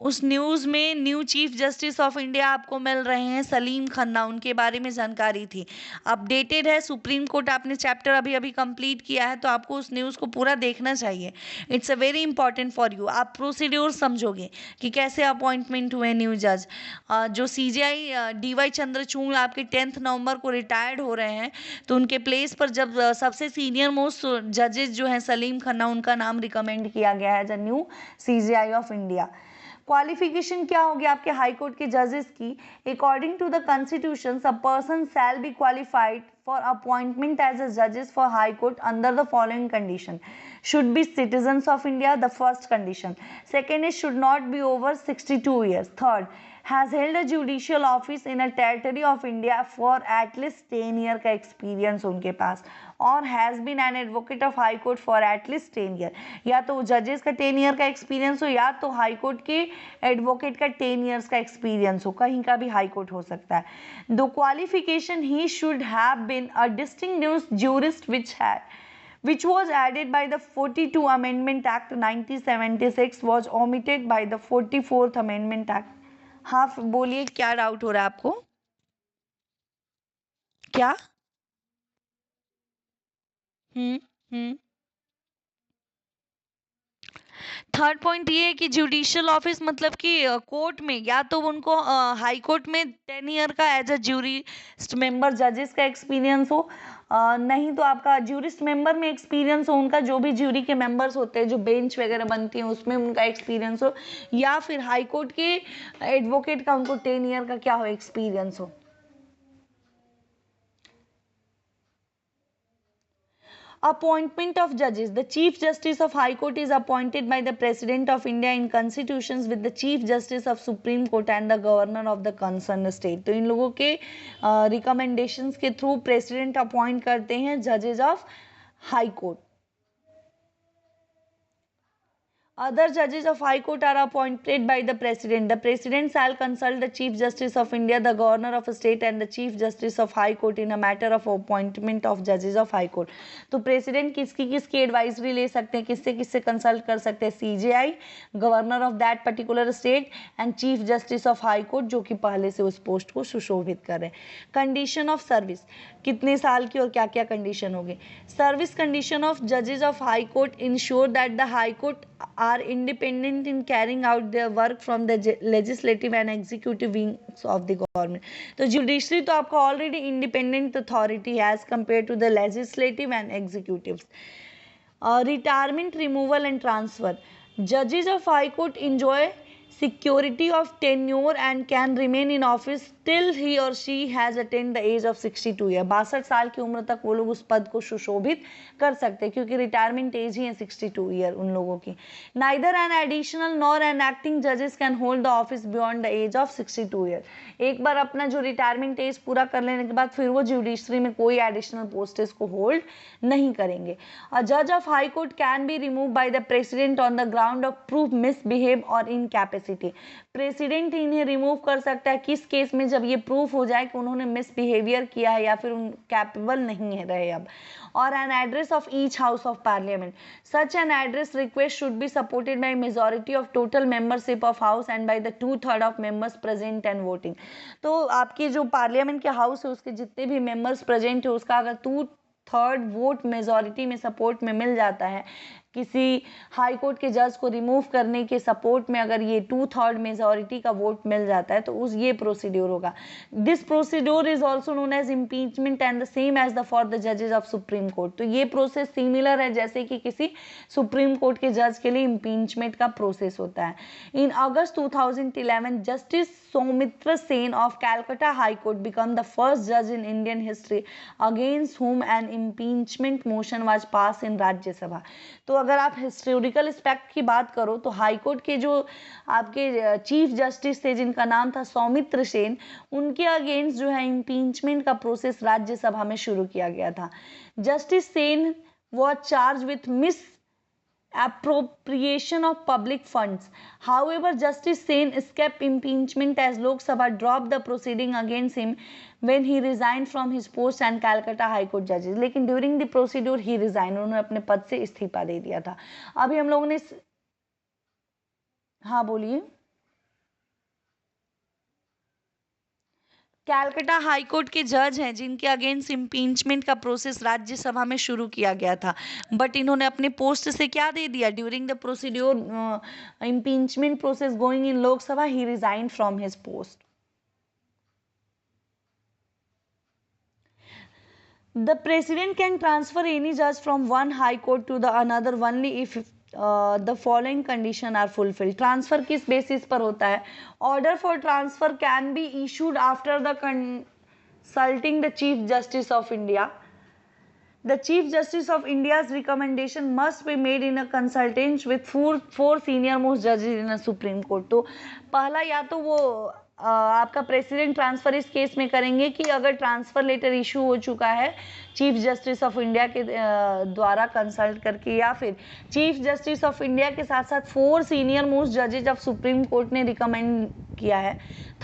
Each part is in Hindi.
उस न्यूज़ में new chief justice of India आपको मिल रहे हैं सलीम खन्ना, उनके बारे में जानकारी थी। अपडेटेड है सुप्रीम कोर्ट, आपने चैप्टर अभी अभी कंप्लीट किया है तो आपको उस न्यूज़ को पूरा देखना चाहिए। It's a very important for you. आप प्रोसीड्योर समझोगे कि कैसे अपॉइंटमेंट हुए न्यू जज। जो सीजेआई डीवाई चंद्रचूड़ आपके 10 नवंबर को रिटायर्ड हो रहे हैं, तो उनके प्लेस पर जब सबसे सीनियर मोस्ट जजेस जो हैं सलीम खन्ना, उनका नाम रिकमेंड किया गया है as a new CJI of India. Qualification क्या होगी आपके हाई कोर्ट के जजेस की? According to the constitution a person shall be qualified for appointment as a जजेस for high court under the following condition: should be citizens of India, the first condition. Second is should not be over 62 years. Third, has held a judicial office in a territory of India for at least 10 year का experience उनके पास, और has been an advocate of high court for at least 10 year। या तो जजेस का 10 ईयर का एक्सपीरियंस हो, या तो हाई कोर्ट के एडवोकेट का 10 ईयर्स का एक्सपीरियंस हो, कहीं का भी हाई कोर्ट हो सकता है। The qualification: he should have been a distinguished jurist which was added by the 42 Amendment Act 1976 was omitted by the 44th Amendment Act। हाँ बोलिए, क्या डाउट हो रहा है आपको? क्या? हम्म हम्म थर्ड पॉइंट ये है कि जुडिशियल ऑफिस मतलब कि कोर्ट में, या तो उनको हाई कोर्ट में 10 ईयर का एज अ ज्यूरिस्ट मेंबर जजेस का एक्सपीरियंस हो, नहीं तो आपका ज्यूरिस्ट मेंबर में एक्सपीरियंस हो, उनका जो भी ज्यूरी के मेंबर्स होते हैं जो बेंच वगैरह बनती हैं उसमें उनका एक्सपीरियंस हो, या फिर हाई कोर्ट के एडवोकेट का उनको 10 ईयर का क्या हो एक्सपीरियंस हो। Appointment of judges: the Chief Justice of High Court is appointed by the President of India in constitutions with the Chief Justice of Supreme Court and the Governor of the concerned state। तो इन लोगों के रिकमेंडेशंस के थ्रू प्रेसिडेंट अपॉइंट करते हैं जजेस of high court. Other judges of High Court are appointed by the President. The President shall consult the Chief Justice of India, the Governor of a state, and the Chief Justice of High Court in a matter of appointment of judges of High Court। तो प्रेसिडेंट किसकी किसकी एडवाइजरी ले सकते हैं, किससे किससे कंसल्ट कर सकते हैं? CJI, governor of that particular state, and chief justice of high court जो कि पहले से उस पोस्ट को सुशोभित कर रहे हैं। कंडीशन ऑफ सर्विस: कितने साल की और क्या क्या कंडीशन होगी? सर्विस कंडीशन ऑफ जजेस of high court ensure that the high court are independent in carrying out their work from the legislative and executive wings of the government। तो जुडिशरी तो आपका ऑलरेडी इंडिपेंडेंट अथॉरिटी है as compared to the legislative and executive. Retirement, removal and transfer: जजेस of high court enjoy security of tenure and can remain in office till he or she has attained the age of 62 year. 62 साल की उम्र तक वो लोग उस पद को सुशोभित कर सकते हैं, क्योंकि रिटायरमेंट एज ही है 62 ईयर उन लोगों की। Neither an additional nor an acting जजेस can hold the office beyond the age of 62 year. एक बार अपना जो रिटायरमेंट एज पूरा कर लेने के बाद फिर वो जुडिशरी में कोई एडिशनल पोस्टेस को होल्ड नहीं करेंगे। अ जज of high court can be remove by the president on the ground of proof misbehave और इनकैपेसिटी। प्रेसिडेंट इन्हें रिमूव कर सकता है किस केस में? जब ये प्रूफ हो जाए कि उन्होंने मिसबिहेवियर किया है या फिर उन कैपेबल नहीं है रहे अब। और an address of each house of parliament: such an address request should be supported by majority of total membership of house and by the 2/3 of members present and voting. तो आपकी जो पार्लियामेंट के हाउस है उसके जितने भी मेंबर्स प्रेजेंट है उसका अगर 2/3 वोट मेजॉरिटी में सपोर्ट में मिल जाता है, किसी हाई कोर्ट के जज को रिमूव करने के सपोर्ट में अगर ये 2/3 मेजॉरिटी का वोट मिल जाता है तो उस ये प्रोसीड्योर होगा। This procedure is also known as impeachment and the same as the for the जजेस ऑफ सुप्रीम कोर्ट। तो ये प्रोसेस सिमिलर है जैसे कि किसी सुप्रीम कोर्ट के जज के लिए इम्पीचमेंट का प्रोसेस होता है। In August 2011 justice Soumitra Sen of Calcutta high court become the first जज in Indian history against whom an impeachment motion was passed in Rajya Sabha. तो अगर आप हिस्टोरिकल एस्पेक्ट की बात करो तो हाई कोर्ट के जो आपके चीफ जस्टिस थे जिनका नाम था सौमित्र सेन, उनके अगेंस्ट जो है इम्पीचमेंट का प्रोसेस राज्यसभा में शुरू किया गया था। Justice Sen was charge with miss appropriation of public funds. However, Justice Sen escaped impeachment as Lok Sabha dropped the proceeding against him when he resigned from his post and Calcutta High Court judges। लेकिन during the procedure he resigned, उन्होंने अपने पद से इस्तीफा दे दिया था। अभी हम लोगों ने हाँ बोलिए। कैलकाटा हाई कोर्ट के जज हैं जिनके अगेंस्ट इम्पीचमेंट का प्रोसेस राज्यसभा में शुरू किया गया था, बट इन्होंने अपने पोस्ट से क्या दे दिया? During the procedure impeachment process going in Lok Sabha he resign from his post. The president can transfer any judge from one high court to the another only if the following condition are fulfilled. Transfer किस बेसिस पर होता है? Order for transfer can be issued after the consulting the chief justice of India. The Chief Justice of India's recommendation must be made in a consultation with four senior most judges in a Supreme Court. तो पहला या तो वो आपका प्रेसिडेंट ट्रांसफर इस केस में करेंगे कि अगर ट्रांसफर लेटर इशू हो चुका है चीफ जस्टिस ऑफ इंडिया के द्वारा कंसल्ट करके, या फिर चीफ जस्टिस ऑफ इंडिया के साथ साथ 4 सीनियर मोस्ट जजेज ऑफ सुप्रीम कोर्ट ने रिकमेंड किया है.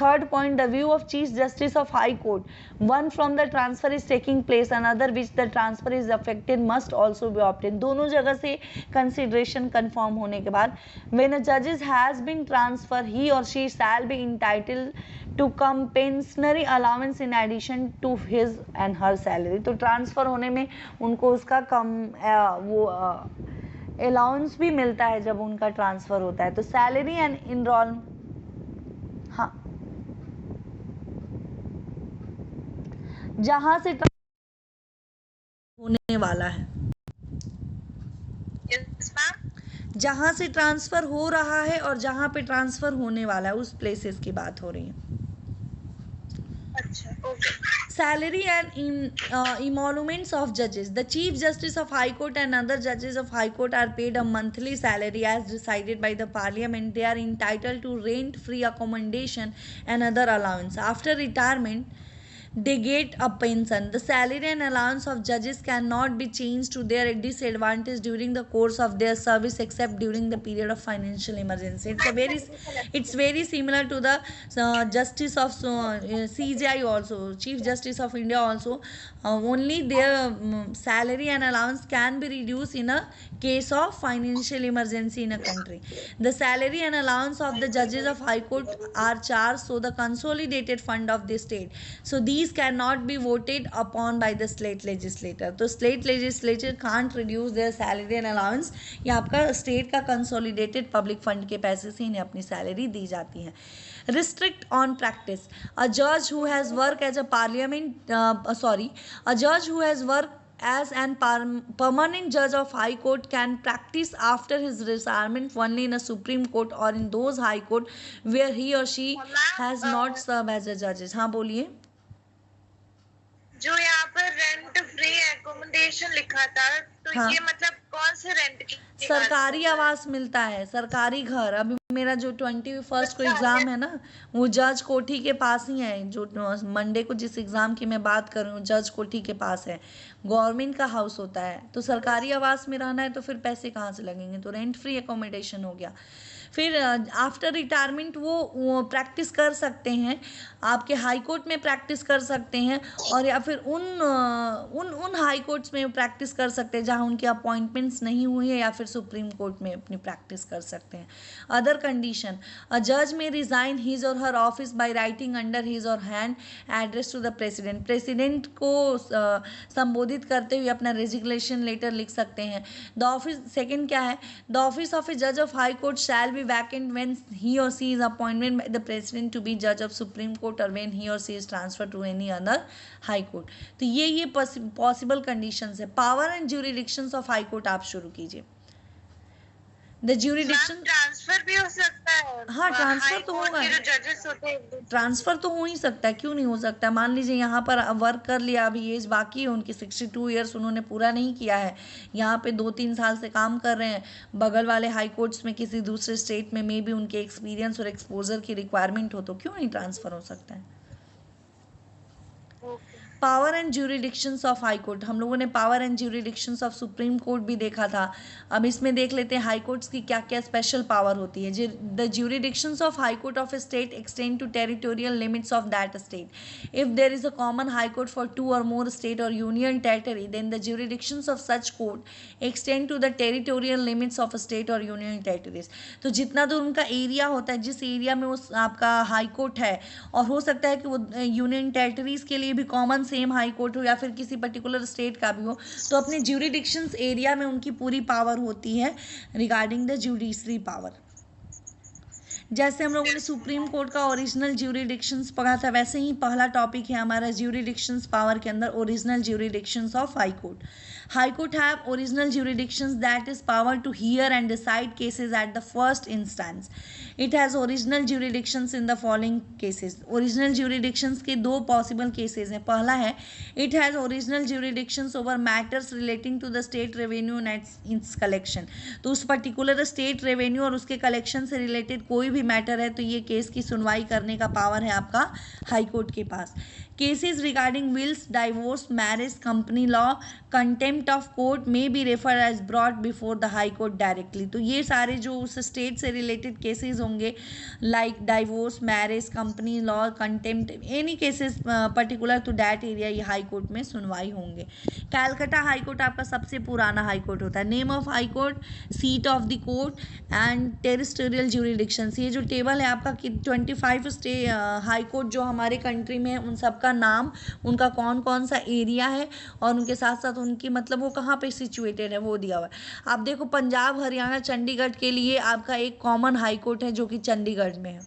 Third point, the view of chief justice of high court, one from the transfer is taking place, another which the transfer is affected must also be obtain. दोनों जगह से कंसिडरेशन कंफर्म होने के बाद व्हेन अ जजेस has been transfer he or she shall be entitled to compensatory allowance in addition to his and her salary. तो ट्रांसफर होने में उनको उसका कम वो अलाउंस भी मिलता है जब उनका ट्रांसफर होता है. तो सैलरी एंड इनरोल, हाँ, जहां से होने वाला है, yes, ma'am. जहां से ट्रांसफर हो रहा है और जहां पे ट्रांसफर होने वाला है उस प्लेसेस की बात हो रही है. अच्छा, okay. Salary and emoluments of judges. The Chief Justice of High Court and other judges of High Court are paid a monthly salary as decided by the Parliament. They are entitled to rent-free accommodation and other allowance. After retirement, they get a pension. The salary and allowance of judges cannot be changed to their disadvantage during the course of their service except during the period of financial emergency. It's very similar to the justice of CJI also, Chief Justice of India also. Only their salary and allowance can be reduced in a case of financial emergency in a country. The salary and allowance of the judges of High Court are charged so the consolidated fund of the state. So these cannot be voted upon by the state legislature. तो state legislature can't reduce their salary and allowance. ये आपका state का consolidated public fund के पैसे से इन्हें अपनी salary दी जाती है. Restrict on practice. A judge who has worked as a a judge who has worked as an permanent judge of High Court can practice after his retirement only in a Supreme Court or in those High Court where he or she has not served as a judge. हाँ बोलिए. जो यहाँ पर रेंट फ्री एकोमोडेशन लिखा था, तो हाँ. ये मतलब कौन से रेंट की? सरकारी आवास मिलता है, सरकारी घर. अभी मेरा जो 21 को एग्जाम है ना, वो जज कोठी के पास ही है. जो मंडे को जिस एग्जाम की मैं बात कर रही हूँ जज कोठी के पास है. गवर्नमेंट का हाउस होता है, तो सरकारी आवास में रहना है तो फिर पैसे कहाँ से लगेंगे? तो रेंट फ्री एकोमोडेशन हो गया. फिर आफ्टर रिटायरमेंट वो प्रैक्टिस कर सकते हैं, आपके हाई कोर्ट में प्रैक्टिस कर सकते हैं, और या फिर उन हाई कोर्ट्स में प्रैक्टिस कर सकते हैं जहां उनकी अपॉइंटमेंट्स नहीं हुई है, या फिर सुप्रीम कोर्ट में अपनी प्रैक्टिस कर सकते हैं. अदर कंडीशन, अ जज में resign his or her office by writing under his or hand address to the president. President को संबोधित करते हुए अपना रेजिग्नेशन लेटर लिख सकते हैं. द ऑफिस, सेकेंड क्या है, द ऑफिस ऑफ ए जज of high court shell be vacant when he or she is appointed by the president to be judge of Supreme Court or when he or she is transferred to any other high court. तो ये possible conditions है. Power and jurisdictions of high court आप शुरू कीजिए. The jurisdiction, ट्रांसफर भी हो सकता है. हाँ, ट्रांसफर तो होगा. जो जजेस होते हैं ट्रांसफर तो हो ही सकता है, क्यों नहीं हो सकता. मान लीजिए यहाँ पर वर्क कर लिया, अभी एज बाकी है उनकी, 62 ईयर्स उन्होंने पूरा नहीं किया है, यहाँ पे 2-3 साल से काम कर रहे हैं, बगल वाले हाई कोर्ट्स में किसी दूसरे स्टेट में मे बी उनके एक्सपीरियंस और एक्सपोजर की रिक्वायरमेंट हो, तो क्यों नहीं ट्रांसफर हो सकता है. Power and jurisdictions of high court, हम लोगों ने power and jurisdictions of supreme court भी देखा था। अब इसमें देख लेते हैं हाई कोर्ट्स की क्या क्या स्पेशल पावर होती है। The jurisdictions of high court of a state extend to territorial limits of that state. If there is a common high court for 2 or more state or union territory, then the jurisdictions of such court extend to the territorial limits of a state or union territories। तो जितना दूर उनका एरिया होता है, जिस एरिया में उस आपका हाई कोर्ट है, और हो सकता है कि वो यूनियन टेरिटरीज के लिए भी कॉमन सेम हाई कोर्ट हो या फिर किसी पर्टिकुलर स्टेट का भी हो, तो अपने ज्यूरिडिक्शंस एरिया में उनकी पूरी पावर होती है रिगार्डिंग द जुडिशरी पावर। जैसे हम लोगों ने सुप्रीम कोर्ट का ओरिजिनल ज्यूरिडिक्शंस पढ़ा था, वैसे ही पहला टॉपिक है हमारा ज्यूरिडिक्शंस पावर के अंदर original jurisdictions of high court. High court have original jurisdictions that is power to hear and decide cases at the first instance. It has original jurisdictions in the following cases. Original jurisdictions के दो पॉसिबल केसेस हैं। पहला है it has original jurisdictions over matters relating to the state revenue and its collection. तो उस पर्टिकुलर स्टेट रेवेन्यू और उसके कलेक्शन से रिलेटेड कोई भी मैटर है तो ये केस की सुनवाई करने का पावर है आपका हाई कोर्ट के पास। Cases regarding wills, divorce, marriage, company law, contempt of court may be refer as brought before the high court directly. तो ये सारे जो उस स्टेट से रिलेटेड केसेस होंगे like divorce, marriage, company law, contempt, any cases particular to that area, ये हाई कोर्ट में सुनवाई होंगे। कैलकाटा हाई कोर्ट आपका सबसे पुराना हाई कोर्ट होता है। Name of high court, seat of the court and territorial jurisdictions. ये जो टेबल है आपका कि 25 हाई कोर्ट जो हमारे कंट्री में है उन सबका नाम, उनका कौन कौन सा एरिया है और उनके साथ साथ उनकी मतलब वो कहाँ पे सिचुएटेड है वो दिया हुआ है। आप देखो पंजाब, हरियाणा, चंडीगढ़ के लिए आपका एक कॉमन हाई कोर्ट है जो कि चंडीगढ़ में है।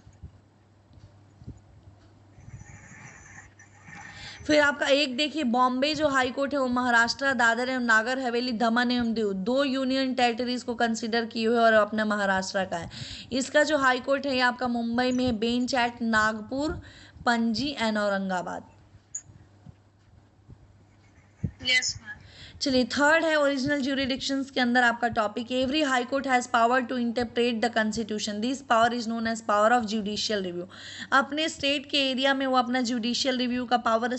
फिर आपका एक देखिए बॉम्बे जो हाई कोर्ट है वो महाराष्ट्र, दादर एवं नागर हवेली, दमन एवं दीव, दो यूनियन टेरिटरीज को कंसिडर किए हुए और अपना महाराष्ट्र का है। इसका जो हाई कोर्ट है ये आपका मुंबई में है, bench at Nagpur, Panaji and Aurangabad. Yes ma'am. चलिए थर्ड है ओरिजिनल ज्यूरिडिक्शंस के अंदर आपका topic every high court has power to interpret the constitution. This power is known as power of judicial review. अपने स्टेट के एरिया में वो अपना जुडिशियल रिव्यू का पावर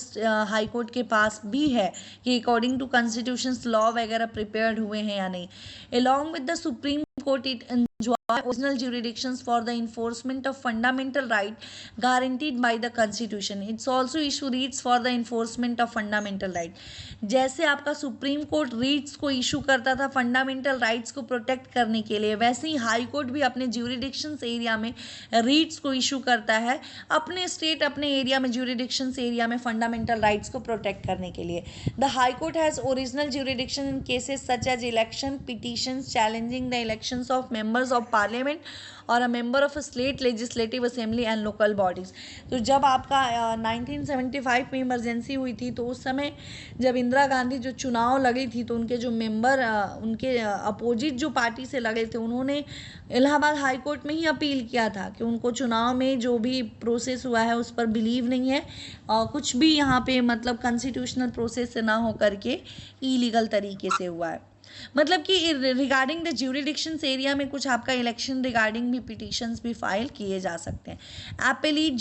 हाई कोर्ट के पास भी है कि अकॉर्डिंग टू कॉन्स्टिट्यूशन लॉ वगैरह प्रिपेयर्ड हुए हैं या नहीं। Along with the supreme court it enjoy original jurisdictions for the enforcement of fundamental right guaranteed by the constitution. It's also issue writs for the enforcement of fundamental right। जैसे आपका सुप्रीम कोर्ट रीट्स को इशू करता था फंडामेंटल राइट्स को प्रोटेक्ट करने के लिए, वैसे ही हाई कोर्ट भी अपने ज्यूरिडिक्शंस एरिया में रीट्स को इशू करता है अपने स्टेट, अपने एरिया में ज्यूरिडिक्शंस एरिया में फंडामेंटल राइट्स को प्रोटेक्ट करने के लिए। The high court has original jurisdiction in cases such as election, petitions challenging the elections of members of parliament or a member of state legislative assembly and local bodies. तो जब आपका 1975 में इमरजेंसी हुई थी तो उस समय जब इंदिरा गांधी जो चुनाव लड़ी थी तो उनके जो मेंबर उनके अपोजिट जो पार्टी से लगे थे उन्होंने इलाहाबाद हाई कोर्ट में ही अपील किया था कि उनको चुनाव में जो भी प्रोसेस हुआ है उस पर बिलीव नहीं है और कुछ भी यहाँ पे मतलब कॉन्स्टिट्यूशनल प्रोसेस से ना हो करके इलीगल तरीके से हुआ है। मतलब कि रिगार्डिंग द ज्यूरिडिक्शंस एरिया में कुछ आपका इलेक्शन रिगार्डिंग भी पिटिशंस भी फाइल किए जा सकते हैं। Appellate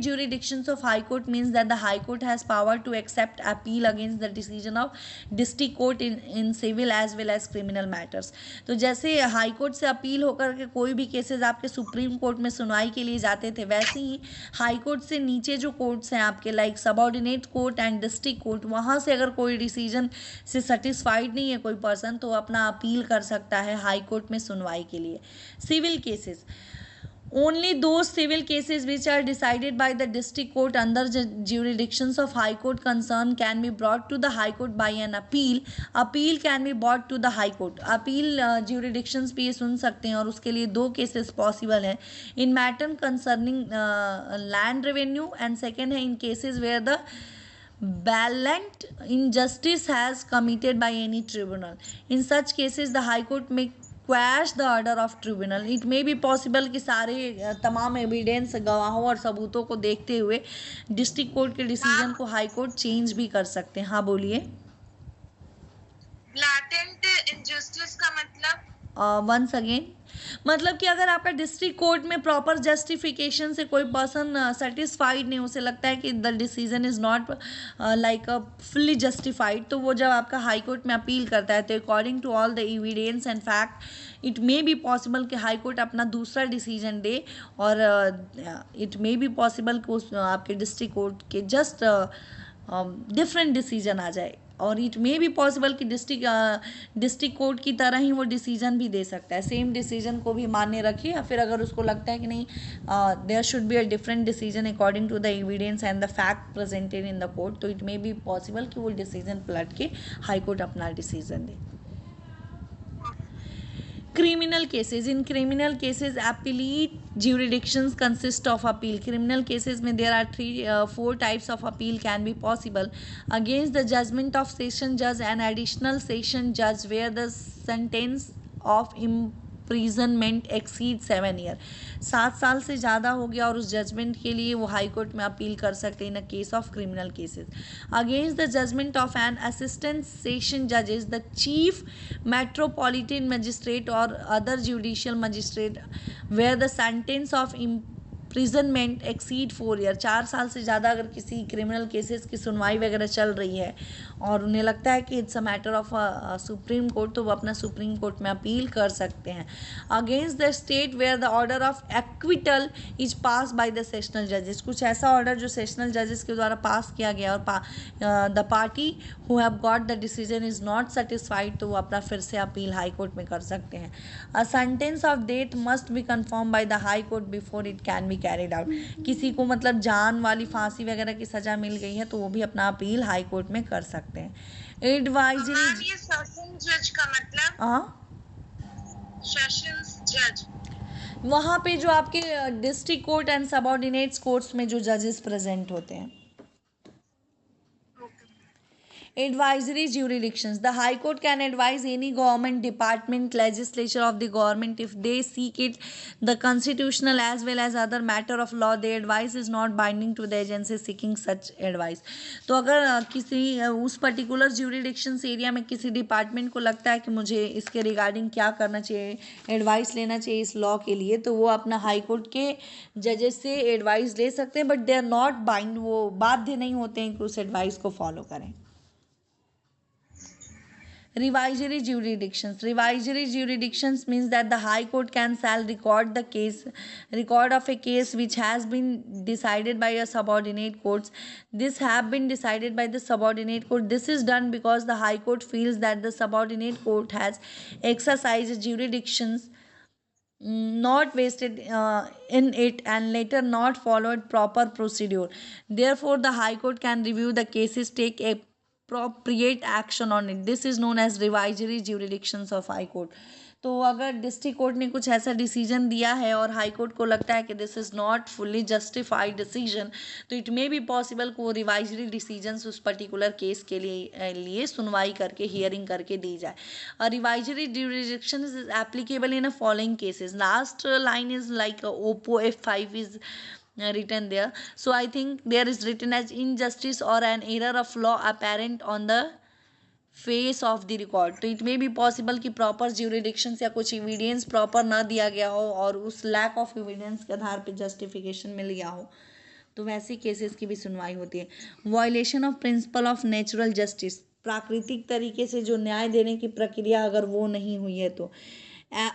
jurisdictions of high court means that the high court has power to accept appeal against the decision of district court in civil as well as criminal matters. तो जैसे हाई कोर्ट से अपील होकर के कोई भी केसेस आपके सुप्रीम कोर्ट में सुनवाई के लिए जाते थे, वैसे ही हाई कोर्ट से नीचे जो कोर्ट्स हैं आपके like subordinate court and district court, वहाँ से अगर कोई डिसीजन से सेटिस्फाइड नहीं है कोई पर्सन तो अपना अपील कर सकता है हाई कोर्ट में सुनवाई के लिए। Civil cases, only those civil cases which are decided by the district court under the jurisdictions of high court concern can be brought to the high court by an appeal can be brought to the high court। appeal jurisdictions भी ये सुन सकते हैं और उसके लिए दो cases possible हैं in matter concerning land revenue and second है in cases where the blatant injustice has committed by any tribunal। in such cases the high court may quash the order of tribunal। it may be possible कि सारे तमाम एविडेंस, गवाहों और सबूतों को देखते हुए डिस्ट्रिक्ट कोर्ट के डिसीजन को हाई कोर्ट चेंज भी कर सकते हैं। हाँ बोलिए। ब्लैटेंट इनजस्टिस का मतलब वंस अगेन मतलब कि अगर आपका डिस्ट्रिक्ट कोर्ट में प्रॉपर जस्टिफिकेशन से कोई पर्सन सेटिस्फाइड नहीं, उसे लगता है कि the decision is not like a fully justified, तो वो जब आपका हाई कोर्ट में अपील करता है, तो according to all the evidence and fact it may be possible कि हाई कोर्ट अपना दूसरा डिसीजन दे, और इट मे बी पॉसिबल कि उस आपके डिस्ट्रिक्ट कोर्ट के जस्ट डिफरेंट डिसीजन आ जाए, और इट मे बी पॉसिबल कि डिस्ट्रिक्ट कोर्ट की तरह ही वो डिसीजन भी दे सकता है, सेम डिसीजन को भी मान्य रखे, या फिर अगर उसको लगता है कि नहीं there should be a different decision according to the evidence and the fact presented in the court, तो इट मे बी पॉसिबल कि वो डिसीजन पलट के हाई कोर्ट अपना डिसीजन दे. Criminal cases. In criminal cases, appellate jurisdictions consist of appeal. Criminal cases में there are 4 types of appeal can be possible against the judgment of session judge and additional session judge where the sentence of imprisonment exceeds 7 year. 7 साल से ज़्यादा हो गया और उस जजमेंट के लिए वो हाई कोर्ट में अपील कर सकते हैं in a case of criminal cases. Against the judgment of an assistant session जजेस, the chief metropolitan magistrate or other judicial magistrate where the sentence of imprisonment exceed 4 year. 4 साल से ज़्यादा अगर किसी क्रिमिनल केसेस की सुनवाई वगैरह चल रही है और उन्हें लगता है कि it's a matter of supreme court, तो वो अपना सुप्रीम कोर्ट में अपील कर सकते हैं. Against the state where the order of acquittal is pass by the sessional जजेस. कुछ ऐसा ऑर्डर जो सेशनल जजेस के द्वारा पास किया गया और the party who have got the decision is not satisfied, तो वो अपना फिर से अपील हाई कोर्ट में कर सकते हैं. A sentence of death must be confirm by the high court before it can be carried out. किसी को मतलब जान वाली फांसी वगैरह की सजा मिल गई है तो वो भी अपना अपील हाई कोर्ट में कर सकते हैं. एडवाइजरी. मैम ये सेशन जज का मतलब? हाँ, सेशंस जज. वहाँ पे जो आपके district court and subordinates courts में जो जजेस प्रेजेंट होते हैं. Advisory jurisdictions. The High Court can advise any government department, legislature of the government if they seek it. The constitutional as well as other matter of law, their advice is not binding to the agency seeking such advice. तो अगर किसी उस पर्टिकुलर jurisdictions एरिया में किसी डिपार्टमेंट को लगता है कि मुझे इसके रिगार्डिंग क्या करना चाहिए, एडवाइस लेना चाहिए इस लॉ के लिए, तो वो अपना हाई कोर्ट के जजेस से एडवाइस ले सकते हैं, but they are not bind, वो बाध्य नहीं होते हैं कि उस एडवाइस को फॉलो करें. Revisory jurisdictions. Revisory jurisdictions means that the High Court can shall record of a case which has been decided by a subordinate courts. This have been decided by the subordinate court. This is done because the High Court feels that the subordinate court has exercised jurisdictions not wasted in it and later not followed proper procedure. Therefore, the High Court can review the cases, take appropriate action on it. This is known as revisory jurisdictions of High Court. तो अगर डिस्ट्रिक्ट कोर्ट ने कुछ ऐसा डिसीजन दिया है और हाई कोर्ट को लगता है कि this is not fully justified decision, तो इट मे बी पॉसिबल कि वो रिवाइजरी डिसीजंस उस पर्टिकुलर केस के लिए सुनवाई करके हियरिंग करके दी जाए. Revisory jurisdiction is applicable in a following cases. Last line is like Oppo F5 is written there. So I think there is written as injustice or an error of law apparent on the face of the record. तो इट मे बी पॉसिबल कि प्रॉपर ज्यूरिडिक्शंस या कुछ एविडेंस प्रॉपर ना दिया गया हो और उस लैक ऑफ एविडेंस के आधार पे जस्टिफिकेशन मिल गया हो, तो वैसे केसेस की भी सुनवाई होती है. Violation of principle of natural justice. प्राकृतिक तरीके से जो न्याय देने की प्रक्रिया अगर वो नहीं हुई है तो.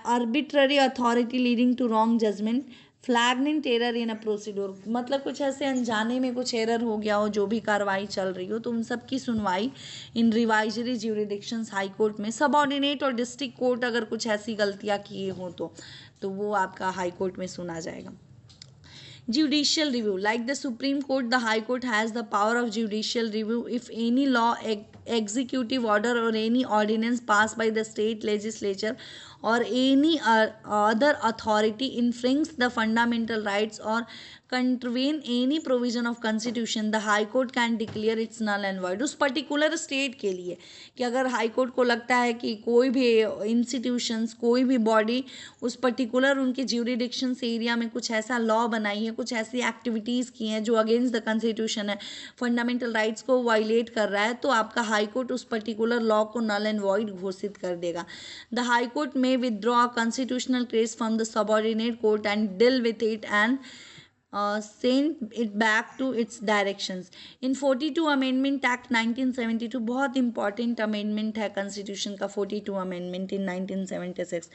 Arbitrary authority leading to wrong judgment. Flagrant error in a procedure. मतलब कुछ ऐसे अनजाने में कुछ एरर हो गया हो जो भी कार्रवाई चल रही हो, तो उन सब की सुनवाई इन रिवाइजरी ज्यूरिडिक्शंस हाई कोर्ट में. सबऑर्डिनेट और डिस्ट्रिक्ट कोर्ट अगर कुछ ऐसी गलतियां किए हों तो वो आपका हाई कोर्ट में सुना जाएगा. Judicial review. Like the Supreme Court, the High Court has the power of judicial review if any law, executive order or any ordinance passed by the state legislature or any other authority infringes the fundamental rights or contravene any provision of constitution, the high court can declare its null and void. उस पर्टिकुलर स्टेट के लिए कि अगर हाई कोर्ट को लगता है कि कोई भी इंस्टीट्यूशंस, कोई भी बॉडी उस पर्टिकुलर उनके ज्यूरिडिक्शंस एरिया में कुछ ऐसा लॉ बनाई है, कुछ ऐसी एक्टिविटीज़ की हैं जो अगेंस्ट द कॉन्स्टिट्यूशन है, फंडामेंटल राइट्स को वायलेट कर रहा है, तो आपका हाई कोर्ट उस पर्टिकुलर लॉ को नल एंड वॉइड घोषित कर देगा. द हाई कोर्ट में may withdraw a constitutional case from the subordinate court and deal with it and send it back to its directions. In 42 Amendment Act 1972, बहुत important amendment है constitution का 42 amendment in 1976,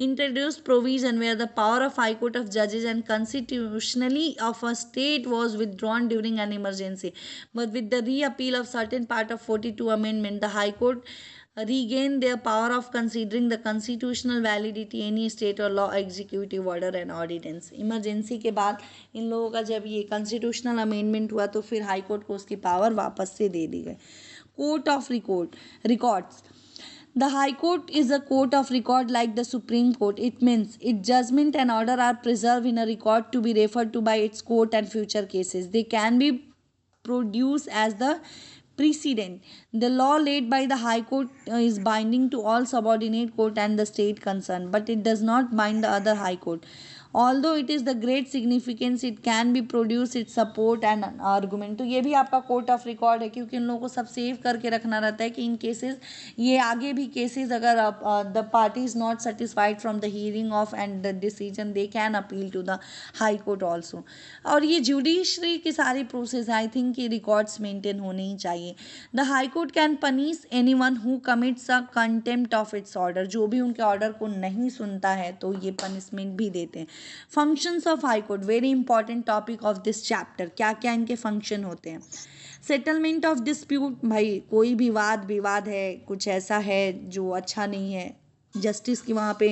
introduced provision where the power of High Court of judges and constitutionally of a state was withdrawn during an emergency. But with the reappeal of certain part of 42 amendment, the High Court regain their power of considering the constitutional validity any state or law executive order and ordinance. Emergency के बाद इन लोगों का जब ये कॉन्स्टिट्यूशनल अमेंडमेंट हुआ तो फिर हाई कोर्ट को उसकी पावर वापस से दे दी गई. Court of records. The High Court is a court of record like the Supreme Court. It means its judgment and order are preserved in a record to be referred to by its court and future cases. They can be produced as the precedent. The law laid by the High Court is binding to all subordinate court and the state concerned, but it does not bind the other High Court. Although it is the great significance, it can be produced its support and argument. तो ये भी आपका कोर्ट ऑफ रिकॉर्ड है क्योंकि उन लोगों को सब सेव करके रखना रहता है कि इन केसेस ये आगे भी केसेस अगर the party is not satisfied from the hearing of and the decision they can appeal to the high court also. और ये जुडिशरी की सारी प्रोसेस आई थिंक ये रिकॉर्ड्स मेंटेन होने ही चाहिए. The high court can punish anyone who commits a contempt of its order. जो भी उनके ऑर्डर को नहीं सुनता है तो ये पनिशमेंट भी देते हैं. Functions of high court, very important topic of this chapter. क्या क्या इनके फंक्शन होते हैं. Settlement of dispute. भाई कोई भी विवाद है, कुछ ऐसा है जो अच्छा नहीं है, जस्टिस की वहाँ पे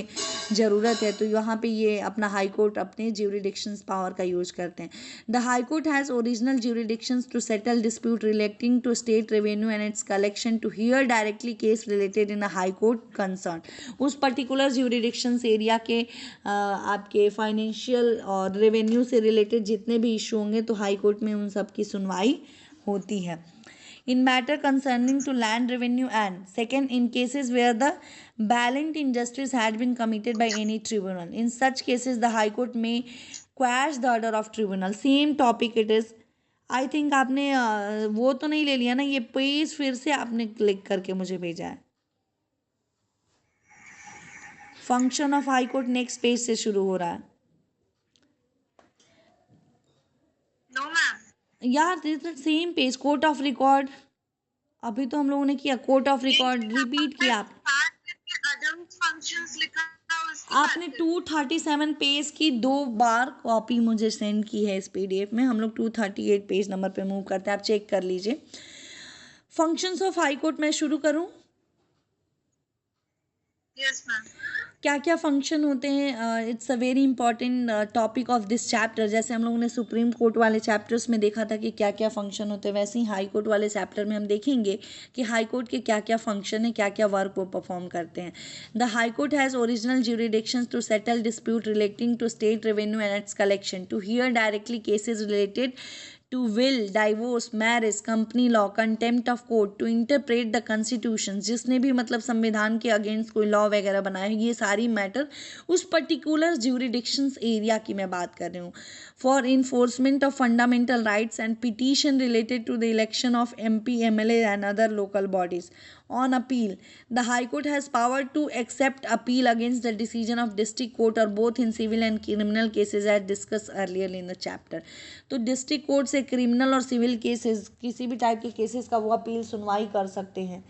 ज़रूरत है, तो यहाँ पे ये अपना हाई कोर्ट अपने ज्यूरिडिक्शंस पावर का यूज करते हैं. The high court has original jurisdictions to settle dispute relating to state revenue and its collection, to hear directly case related in a high court concern. उस पर्टिकुलर ज्यूरिडिक्शंस एरिया के आपके फाइनेंशियल और रेवेन्यू से रिलेटेड जितने भी इशू होंगे तो हाई कोर्ट में उन सब की सुनवाई होती है. In matter concerning to land revenue, and second, in cases where the blatant injustice had been committed by any tribunal. In such cases the high court may quash the order of tribunal. Same topic it is. I think आपने वो तो नहीं ले लिया ना, ये पेज फिर से आपने क्लिक करके मुझे भेजा है. Function of high court next page से शुरू हो रहा है. No ma'am. यार this is same page. Court of record अभी तो हम लोगों ने किया. कोर्ट ऑफ रिकॉर्ड रिपीट किया. अदर फंक्शंस लिखा था उसके आपने 237 पेज की 2 बार कॉपी मुझे सेंड की है इस पीडीएफ में. हम लोग 238 पेज नंबर पे मूव करते हैं, आप चेक कर लीजिए. फंक्शंस ऑफ हाई कोर्ट मैं शुरू करूं. Yes ma'am. क्या क्या फंक्शन होते हैं. It's a very important topic of this chapter. जैसे हम लोगों ने सुप्रीम कोर्ट वाले चैप्टर्स में देखा था कि क्या क्या फंक्शन होते हैं, वैसे ही हाई कोर्ट वाले चैप्टर में हम देखेंगे कि हाई कोर्ट के क्या क्या फंक्शन है, क्या क्या वर्क वो परफॉर्म करते हैं. The high court has original jurisdictions to settle dispute relating to state revenue and its collection, to hear directly cases related to will, divorce, marriage, company law, contempt of court, to interpret the constitution. जिसने भी मतलब संविधान के अगेंस्ट कोई लॉ वगैरह बनाया है, ये सारी मैटर उस पर्टिकुलर ज्यूरिडिक्शंस एरिया की मैं बात कर रही हूँ. For enforcement of fundamental rights and petition related to the election of MP, MLA and other local bodies. On appeal, the High Court has power to accept appeal against the decision of district court or both in civil and criminal cases as discussed earlier in the chapter. तो डिस्ट्रिक्ट कोर्ट से क्रिमिनल और सिविल केसेस, किसी भी टाइप के केसेस का वो अपील सुनवाई कर सकते हैं.